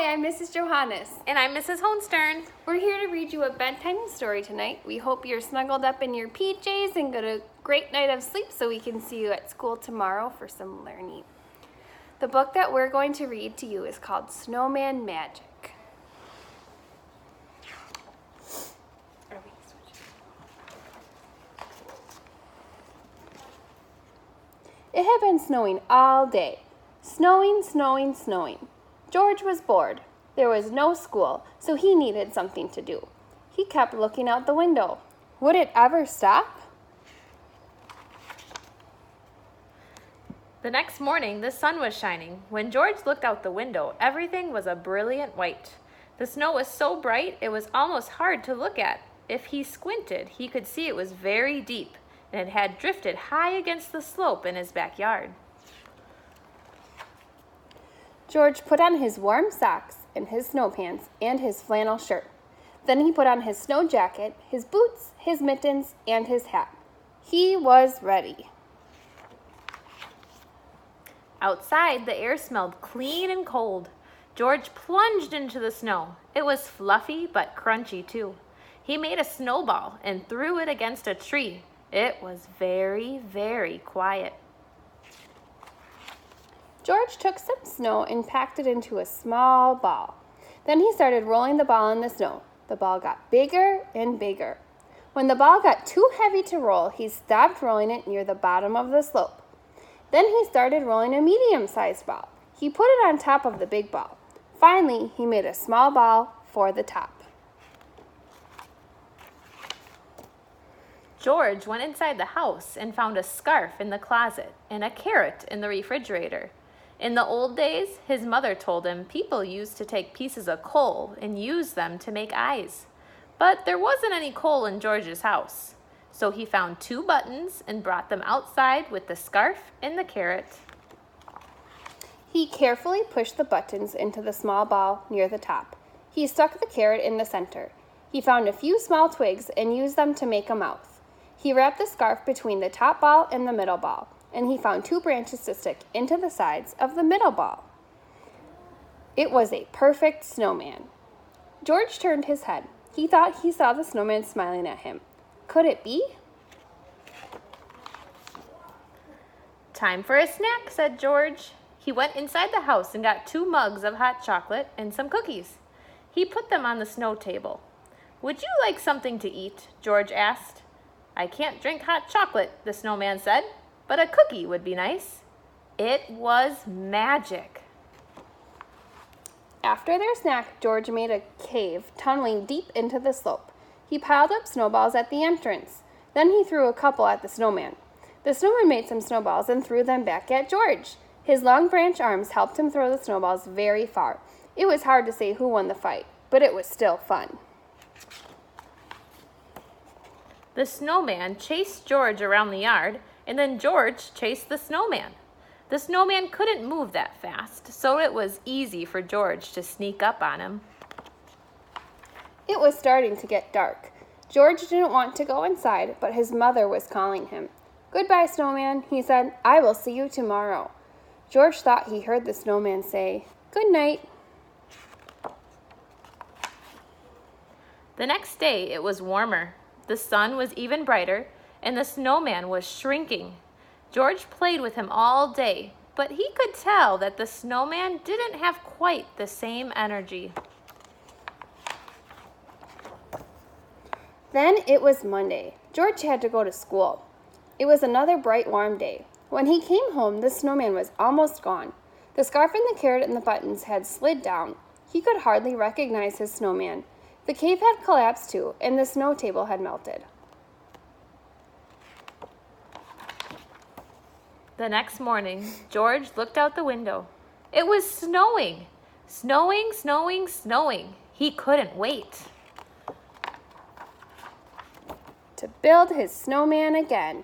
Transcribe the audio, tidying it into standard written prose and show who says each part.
Speaker 1: Hi, I'm Mrs. Johannes.
Speaker 2: And I'm Mrs. Hohenstern.
Speaker 1: We're here to read you a bedtime story tonight. We hope you're snuggled up in your PJs and got a great night of sleep so we can see you at school tomorrow for some learning. The book that we're going to read to you is called Snowman Magic. It had been snowing all day. Snowing, snowing, snowing. George was bored. There was no school, so he needed something to do. He kept looking out the window. Would it ever stop?
Speaker 2: The next morning, the sun was shining. When George looked out the window, everything was a brilliant white. The snow was so bright, it was almost hard to look at. If he squinted, he could see it was very deep, and it had drifted high against the slope in his backyard.
Speaker 1: George put on his warm socks and his snow pants and his flannel shirt. Then he put on his snow jacket, his boots, his mittens, and his hat. He was ready.
Speaker 2: Outside, the air smelled clean and cold. George plunged into the snow. It was fluffy but crunchy too. He made a snowball and threw it against a tree. It was very, very quiet.
Speaker 1: George took some snow and packed it into a small ball. Then he started rolling the ball in the snow. The ball got bigger and bigger. When the ball got too heavy to roll, he stopped rolling it near the bottom of the slope. Then he started rolling a medium-sized ball. He put it on top of the big ball. Finally, he made a small ball for the top.
Speaker 2: George went inside the house and found a scarf in the closet and a carrot in the refrigerator. In the old days, his mother told him people used to take pieces of coal and use them to make eyes. But there wasn't any coal in George's house. So he found 2 buttons and brought them outside with the scarf and the carrot.
Speaker 1: He carefully pushed the buttons into the small ball near the top. He stuck the carrot in the center. He found a few small twigs and used them to make a mouth. He wrapped the scarf between the top ball and the middle ball, and he found 2 branches to stick into the sides of the middle ball. It was a perfect snowman. George turned his head. He thought he saw the snowman smiling at him. Could it be?
Speaker 2: Time for a snack, said George. He went inside the house and got 2 mugs of hot chocolate and some cookies. He put them on the snow table. Would you like something to eat? George asked. I can't drink hot chocolate, the snowman said, but a cookie would be nice. It was magic.
Speaker 1: After their snack, George made a cave tunneling deep into the slope. He piled up snowballs at the entrance. Then he threw a couple at the snowman. The snowman made some snowballs and threw them back at George. His long branch arms helped him throw the snowballs very far. It was hard to say who won the fight, but it was still fun.
Speaker 2: The snowman chased George around the yard, and then George chased the snowman. The snowman couldn't move that fast, so it was easy for George to sneak up on him.
Speaker 1: It was starting to get dark. George didn't want to go inside, but his mother was calling him. Goodbye, snowman, he said. I will see you tomorrow. George thought he heard the snowman say, Good night.
Speaker 2: The next day it was warmer. The sun was even brighter, and the snowman was shrinking. George played with him all day, but he could tell that the snowman didn't have quite the same energy.
Speaker 1: Then it was Monday. George had to go to school. It was another bright, warm day. When he came home, the snowman was almost gone. The scarf and the carrot and the buttons had slid down. He could hardly recognize his snowman. The cave had collapsed too, and the snow table had melted.
Speaker 2: The next morning, George looked out the window. It was snowing. Snowing, snowing, snowing. He couldn't wait
Speaker 1: To build his snowman again.